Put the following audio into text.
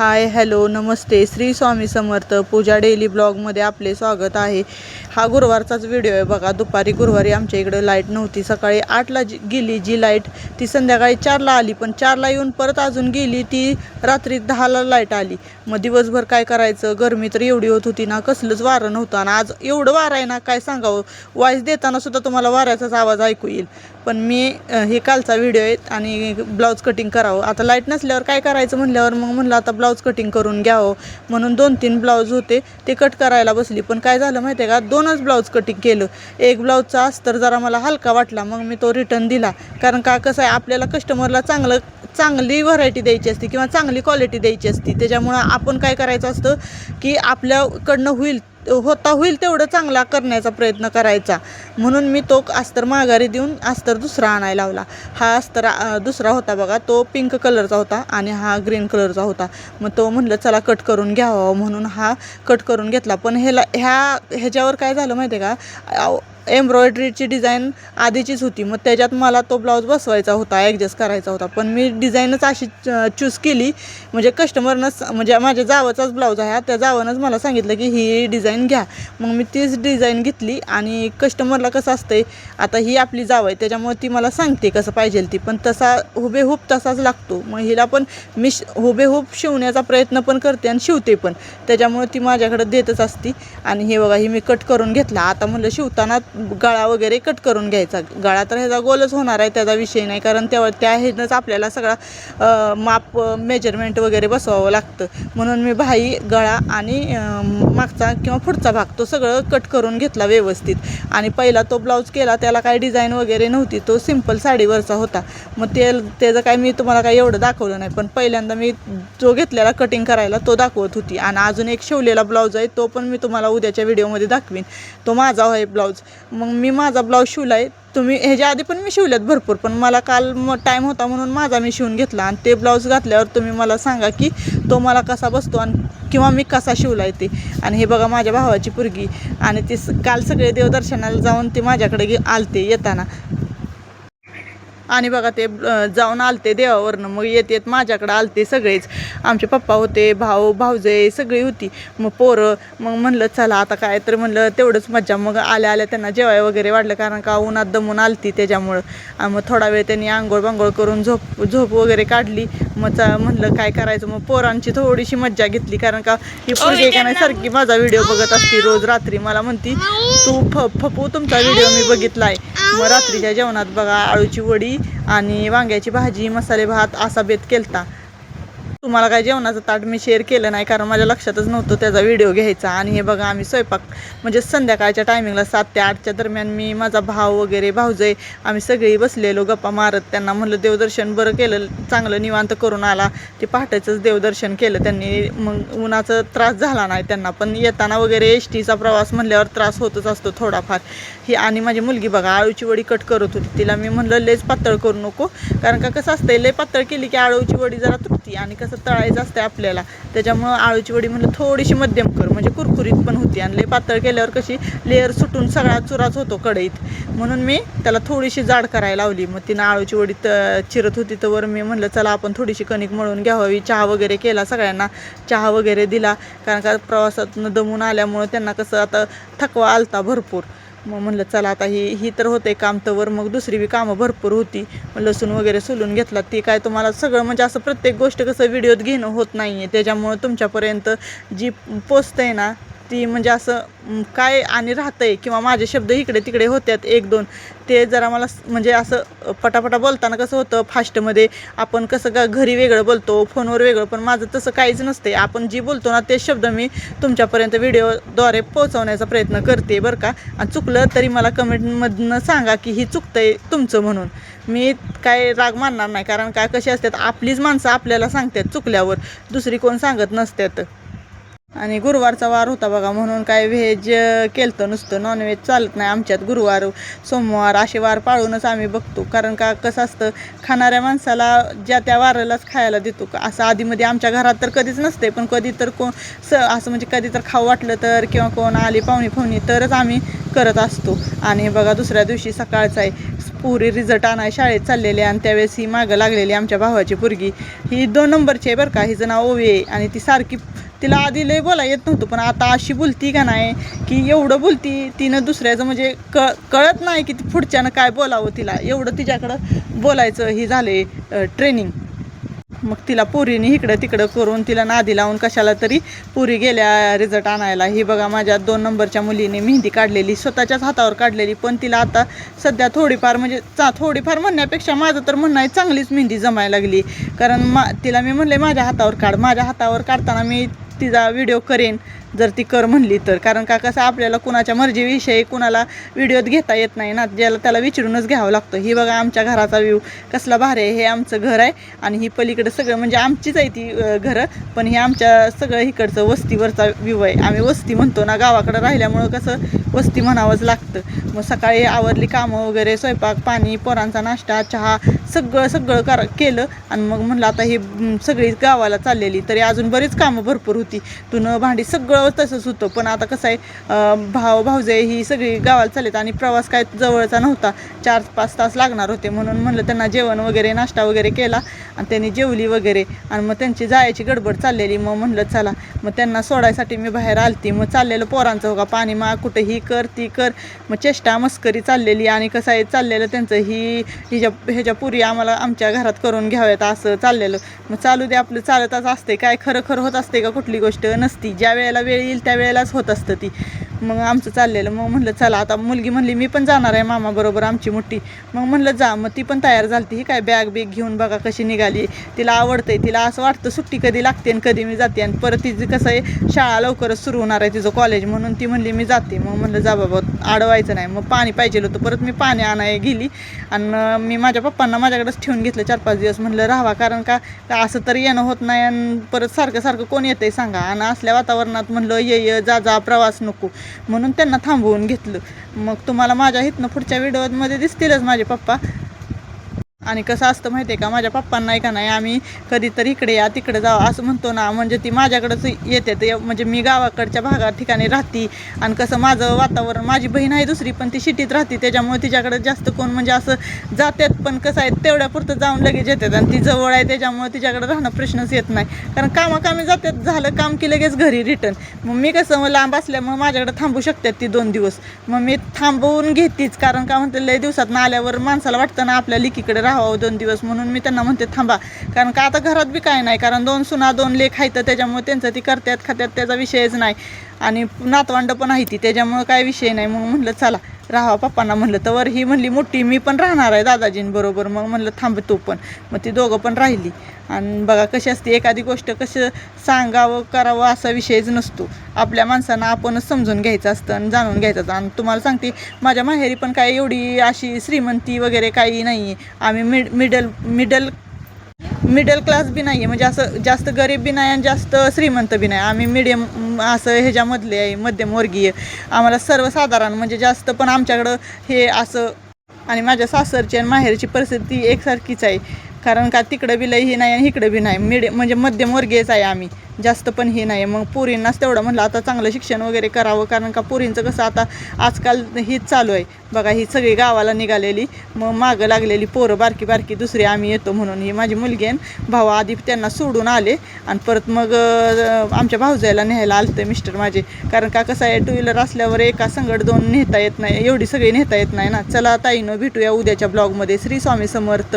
Hi hello नमस्ते श्री स्वामी समर्थ पूजा daily ब्लॉगमध्ये आपले स्वागत आहे। हा गुरुवारचाच व्हिडिओ आहे बघा। दुपारी गुरुवारी आमच्या इकडे लाईट नव्हती। सकाळी 8ला गेली जी लाईट ती संध्याकाळी 4ला आली, पण 4ला येऊन परत अजून गेली ती रात्री 10ला लाईट आली। मग दिवसभर काय करायचं, गरमी तर एवढी होत होती ना, कसलंच वारं नव्हतं आणि आज एवढं वारं आहे ना काय सांगावं। वॉइस देताना सुद्धा तुम्हाला वाऱ्याचाच आवाज ऐकू येईल। पण मी हे कालचा व्हिडिओ आहे आणि ब्लाऊज कटिंग करावं। आता लाईट नसल्यावर काय करायचं म्हणल्यावर मग म्हणलं आता ब्लाऊज कटिंग करून घ्यावं म्हणून 2-3 ब्लाऊज होते ते कट करायला बसली। पण काय झालं माहिती आहे का, 2च ब्लाऊज कटिंग केलं। एक ब्लाऊजचा अस्तर जरा मला हलका वाटला, मग मी तो रिटर्न दिला। कारण का कसं आहे, आपल्याला कस्टमरला चांगली व्हरायटी द्यायची असते किंवा चांगली क्वालिटी द्यायची असते। त्याच्यामुळं आपण काय करायचं असतं की आपल्याकडनं होईल तेवढं चांगला करण्याचा प्रयत्न करायचा। म्हणून मी तो अस्तर माघारी देऊन अस्तर दुसरा आणायला लावला। हा अस्तर दुसरा होता बघा, तो पिंक कलरचा होता आणि हा ग्रीन कलरचा होता। मग तो म्हणलं चला कट करून घ्यावा म्हणून हा कट करून घेतला। पण ह्याच्यावर काय झालं माहिती आहे का, एम्ब्रॉयडरीची डिझाईन आधीचीच होती। मग त्याच्यात मला तो ब्लाऊज बसवायचा होता, ॲडजस्ट करायचा होता। पण मी डिझाईनच अशी चूज केली, म्हणजे कस्टमरनं म्हणजे माझ्या जावाचाच ब्लाऊज आहे, त्या जावानंच मला सांगितलं की ही डिझाईन घ्या। मग मी तीच डिझाईन घेतली आणि कस्टमरला कसं असतंय, आता ही आपली जाव आहे त्याच्यामुळे ती मला सांगते कसं पाहिजे ती, पण तसा हुबेहूब तसाच लागतो। मग हिला पण मी हुबेहूब शिवण्याचा प्रयत्न पण करते आणि शिवते पण, त्याच्यामुळे ती माझ्याकडे देतच असती। आणि हे बघा, ही मी कट करून घेतला। आता म्हणलं शिवताना गळा वगैरे कट करून घ्यायचा। गळा तर ह्याचा गोलच होणार आहे, त्याचा विषय नाही, कारण त्या ह्यानंच आपल्याला सगळा माप मेजरमेंट वगैरे बसवावं लागतं। म्हणून मी बाही, गळा आणि मागचा किंवा पुढचा भाग तो सगळं कट करून घेतला व्यवस्थित। आणि पहिला तो ब्लाऊज केला त्याला काही डिझाईन वगैरे नव्हती, तो सिंपल साडीवरचा होता। मग त्याचं काय मी तुम्हाला काही एवढं दाखवलं नाही, पण पहिल्यांदा मी जो घेतलेला कटिंग करायला तो दाखवत होती। आणि अजून एक शिवलेला ब्लाऊज आहे, तो पण मी तुम्हाला उद्याच्या व्हिडिओमध्ये दाखवीन, तो माझा आहे ब्लाऊज। मग मी माझा ब्लाऊज शिवला आहे, तुम्ही ह्याच्या आधी पण मी शिवल्यात भरपूर, पण मला काल टाईम होता म्हणून माझा मी शिवून घेतला। आणि ते ब्लाऊज घातल्यावर तुम्ही मला सांगा की तो मला कसा बसतो आणि किंवा मी कसा शिवला आहे ते। आणि हे बघा माझ्या भावाची पोरगी, आणि ती काल सगळे देवदर्शनाला जाऊन ते माझ्याकडे आलते येताना, आणि बघा ते जाऊन आलते देवावरनं, मग येत माझ्याकडे आलते सगळेच। आमचे पप्पा होते, भाऊजे सगळी होती, मग पोरं। मग म्हणलं चला आता काय तर म्हणलं तेवढंच मज्जा। मग आल्या त्यांना जेवाय वगैरे वाढलं, कारण का उन्हात दमून आलती त्याच्यामुळं। आणि मग थोडा वेळ त्यांनी आंघोळ करून झोप वगैरे काढली। मग म्हणलं काय करायचं, मग पोरांची थोडीशी मज्जा घेतली। कारण का ही पोरगी का नाही सारखी माझा व्हिडिओ बघत असते रोज रात्री, मला म्हणती तू फपू तुमचा व्हिडिओ मी बघितलाय। मग रात्रीच्या जेवणात बघा आळूची वडी आणि वांग्याची भाजी, मसाले भात असा बेत केलता। तुम्हाला काय जेवणाचं ताट मी शेअर केलं नाही, कारण माझ्या लक्षातच नव्हतं त्याचा व्हिडिओ घ्यायचा। आणि हे बघा आम्ही स्वयंपाक म्हणजे संध्याकाळच्या टायमिंगला 7 ते 8च्या दरम्यान मी, माझा भाव वगैरे भाऊजे आम्ही सगळी बसलेलो गप्पा मारत। त्यांना म्हणलं देवदर्शन बरं केलं, चांगलं निवांत करून आला। ते पहाटेचंच देवदर्शन केलं त्यांनी, मग उन्हाचा त्रास झाला नाही त्यांना। पण येताना वगैरे एसटीचा प्रवास म्हणल्यावर त्रास होतच असतो थोडाफार। ही आणि माझी मुलगी बघा आळूची वडी कट करत होती, तिला मी म्हणलं लेच पातळ करू नको, कारण का कसं असतंय लय पातळ केली की आळूची वडी जरा तुटती आणि कसं तळायचं असतं आपल्याला, त्याच्यामुळं आळूची वडी म्हणलं थोडीशी मध्यम कर, म्हणजे कुरकुरीत पण होती। आणि लय पातळ केल्यावर कशी लेअर सुटून सगळा चुराच होतो कढईत, म्हणून मी त्याला थोडीशी जाड करायला लावली। मग तिनं आळूची वडी चिरत होती तर मी म्हणलं चला आपण थोडीशी कणिक मळून घ्यावी। चहा वगैरे केला, सगळ्यांना चहा वगैरे दिला, कारण का प्रवासातनं दमून आल्यामुळं त्यांना कसं आता थकवा आलता भरपूर। मग म्हणलं चला आता ही तर होते काम, तर मग दुसरी बी कामं भरपूर होती। लसूण वगैरे सोलून घेतला, ती काय तुम्हाला सगळं म्हणजे असं प्रत्येक गोष्ट कसं व्हिडिओत घेणं होत नाही आहे, त्याच्यामुळं तुमच्यापर्यंत जी पोचतंय ना ती म्हणजे असं काय आणि राहतंय, किंवा माझे शब्द इकडे तिकडे होत्यात 1-2, ते जरा मला म्हणजे असं पटापटा बोलताना कसं होतं फास्टमध्ये, आपण कसं घरी वेगळं बोलतो फोनवर वेगळं, पण माझं तसं काहीच नसते। आपण जी बोलतो ना ते शब्द मी तुमच्यापर्यंत व्हिडिओद्वारे पोहोचवण्याचा प्रयत्न करते बरं का। आणि चुकलं तरी मला कमेंटमधनं सांगा की ही चुकतंय तुमचं म्हणून, मी काय राग मानणार नाही। कारण काय कशी असतात आपलीच माणसं आपल्याला सांगतात चुकल्यावर, दुसरी कोण सांगत नसतात। आणि गुरुवारचा वार होता बघा, म्हणून काय व्हेज केलं नुसतं, नॉनव्हेज चालत नाही आमच्यात। गुरुवार सोमवार असे वार पाळूनच आम्ही बघतो, कारण का कसं असतं खाणाऱ्या माणसाला ज्या त्या वारालाच खायला देतो। असं आधीमध्ये आमच्या घरात तर कधीच नसते, पण कधी तर असं म्हणजे कधी तर खाऊ वाटलं तर, किंवा कोण आली पाहुणी तरच आम्ही करत असतो. आणि बघा दुसऱ्या दिवशी सकाळचा आहे, पुरी रिझल्ट आणाय शाळेत चाललेली आणि त्यावेळेस ही मागं लागलेली आमच्या भावाची पोरगी. ही 2 नंबरची आहे बरं का, हिचं नाव ओवी आहे आणि ती सारखी, तिला आधी लय बोला येत नव्हतं पण आता अशी बोलती का नाही की एवढं बोलती तिनं दुसऱ्याचं म्हणजे कळत नाही की ती पुढच्यानं काय बोलावं, तिला एवढं तिच्याकडं बोलायचं ही झाले ट्रेनिंग. मग तिला पुरीने इकडं तिकडं करून तिला नादी लावून कशाला तरी पुरी गेल्या रिझल्ट आणायला. ही बघा माझ्या 2 नंबरच्या मुलीने मेहंदी काढलेली, स्वतःच्याच हातावर काढलेली, पण तिला आता सध्या थोडीफार म्हणजे थोडीफार म्हणण्यापेक्षा माझं तर म्हणणं आहे चांगलीच मेहंदी जमायला लागली. कारण तिला मी म्हणले माझ्या हातावर काढ, माझ्या हातावर काढताना मी तिचा व्हिडिओ करेन जर ती कर म्हणली तर. कारण का कसं आपल्याला कुणाच्या मर्जीविषयी कुणाला व्हिडिओत घेता येत नाही ना, ज्याला त्याला विचारूनच घ्यावं लागतं. ही बघा आमच्या घराचा व्ह्यू कसला भारी आहे. हे आमचं घर आहे आणि ही पलीकडं सगळं म्हणजे आमचीच आहे ती घरं, पण हे आमच्या सगळं इकडचं वस्तीवरचा व्ह्यू आहे. आम्ही वस्ती म्हणतो ना, गावाकडं राहिल्यामुळं कसं वस्ती म्हणावंच लागतं. मग सकाळी आवरली कामं वगैरे, स्वयंपाक पाणी, पोरांचा नाश्ता चहा सगळं केलं आणि मग म्हणलं आता ही सगळी गावाला चाललेली, तरी अजून बरीच कामं भरपूर होती, धुणं भांडी सगळं तसंच होतं. पण आता कसं आहे भाऊजे ही सगळी गावाला चालत आणि प्रवास काय जवळचा नव्हता, 4-5 तास लागणार होते. म्हणून म्हणलं त्यांना जेवण वगैरे नाश्ता वगैरे केला आणि त्यांनी जेवली वगैरे आणि मग त्यांची जायची गडबड चाललेली. मग म्हणलं चला, मग त्यांना सोडायसाठी मी बाहेर आलती. मग चाललेलं पोरांचं हो का पाणी मा कुठं ही कर ती कर, मग चेष्टा मस्करी चाललेली. आणि कसं आहे चाललेलं त्यांचं ह्याच्या पुरी आम्हाला आमच्या घरात करून घ्याव्यात असं चाललेलं. मग चालू दे आपलं, चालतच असते, काय खरं होत असते का कुठली गोष्ट नसती, ज्या वेळेला वेळ येईल त्या वेळेलाच होत असतं ती. मग आमचं चाललेलं. मग म्हणलं चला आता, मुलगी म्हणली मी पण जाणार आहे मामाबरोबर आमची मोठी. मग म्हणलं जा. मग ती पण तयार झाली. ही काय बॅग घेऊन बघा कशी निघाली. तिला आवडतंय, तिला असं वाटतं सुट्टी कधी लागते आणि कधी मी जाते. आणि परत तिचं कसं आहे शाळा लवकरच सुरू होणार आहे तिचं कॉलेज, म्हणून ती म्हणली मी जाते. मग म्हणलं जा बाबा, अडवायचं नाही. मग पाणी पाहिजे होतं, परत मी पाणी आणाय गेली आणि मी माझ्या पप्पांना माझ्याकडेच ठेवून घेतलं 4-5 दिवस. म्हणलं राहावा, कारण का असं तरी येणं होत नाही आणि परत सारखं कोण येतंय सांगा. आणि असल्या वातावरणात म्हणलं ये जा प्रवास नको, म्हणून त्यांना थांबवून घेतलं. मग तुम्हाला माझ्या इथनं पुढच्या व्हिडिओमध्ये दिसतीलच माझे पप्पा. आणि कसं असतं माहिती आहे का, माझ्या पप्पांना का नाही आम्ही कधीतरी इकडे या तिकडे जावं असं म्हणतो ना, म्हणजे ती माझ्याकडंच येते. ते म्हणजे मी गावाकडच्या भागात ठिकाणी राहते आणि कसं माझं वातावरण, माझी बहीण आहे दुसरी पण ती सिटीत राहते, त्याच्यामुळे तिच्याकडे जास्त कोण म्हणजे असं जातात. पण कसं आहे तेवढ्यापुरतं जाऊन लगेच येतात आणि ती जवळ आहे त्याच्यामुळे तिच्याकडे राहणं प्रश्नच येत नाही. कारण कामाकामी जातात, झालं काम की लगेच घरी रिटर्न. मग मी कसं लांब असल्यामुळे माझ्याकडे थांबू शकतात ती 2 दिवस. मग मी थांबवून घेतीच, कारण का म्हणते लय दिवसात ना आल्यावर माणसाला वाटतं ना आपल्या लिकीकडे राहावं 2 दिवस, म्हणून मी त्यांना म्हणते थांबा. कारण का आता घरात बी काय नाही, कारण 2 सुना 2 लेक आहेत, त्याच्यामुळे त्यांचं ती करतात खात्यात त्याचा विषयच नाही. आणि नातवंड पण आहे ती, त्याच्यामुळं काय विषय नाही. मग म्हणलं चला राहा पप्पांना म्हणलं. तर ही म्हणली मोठी मी पण राहणार आहे दादाजींबरोबर. मग म्हणलं थांब तू पण. मग ती दोघं पण राहिली. आणि बघा कशी असते एखादी गोष्ट, कसं सांगावं करावं असा विषयच नसतो. आपल्या माणसांना आपणच समजून घ्यायचं असतं आणि जाणून घ्यायचं. आणि तुम्हाला सांगते माझ्या माहेरी पण काय एवढी अशी श्रीमंती वगैरे काही नाही आहे. आम्ही मिडल क्लास बी नाही आहे, म्हणजे असं जास्त गरीब बी नाही आणि जास्त श्रीमंत बी नाही. आम्ही मिडियम असं ह्याच्यामधले आहे, मध्यमवर्गीय. आम्हाला सर्वसाधारण म्हणजे जास्त पण आमच्याकडं हे असं. आणि माझ्या सासरची आणि माहेरची परिस्थिती एकसारखीच आहे, कारण का तिकडं बी लई हे नाही आणि इकडं बी नाही, म्हणजे मध्यमवर्गीयच आहे आम्ही, जास्त पण हे नाही. मग पोरींनाच तेवढं म्हणलं आता चांगलं शिक्षण वगैरे करावं, कारण का पोरींचं कसं आता आजकाल हीच चालू आहे बघा. ही सगळी गावाला निघालेली, मग मागं लागलेली पोरं बारकी दुसरी आम्ही येतो म्हणून. ही माझी मुलगी आणि भाऊ आधी त्यांना सोडून आले आणि परत मग आमच्या भाऊजाईला न्यायला आलतं मिस्टर माझे. कारण का कसं आहे 2 व्हीलर असल्यावर एका संगड 2 नेता येत नाही, एवढी सगळी नेता येत नाही ना. चला ताईनं भेटूया उद्याच्या ब्लॉगमध्ये. श्री स्वामी समर्थ.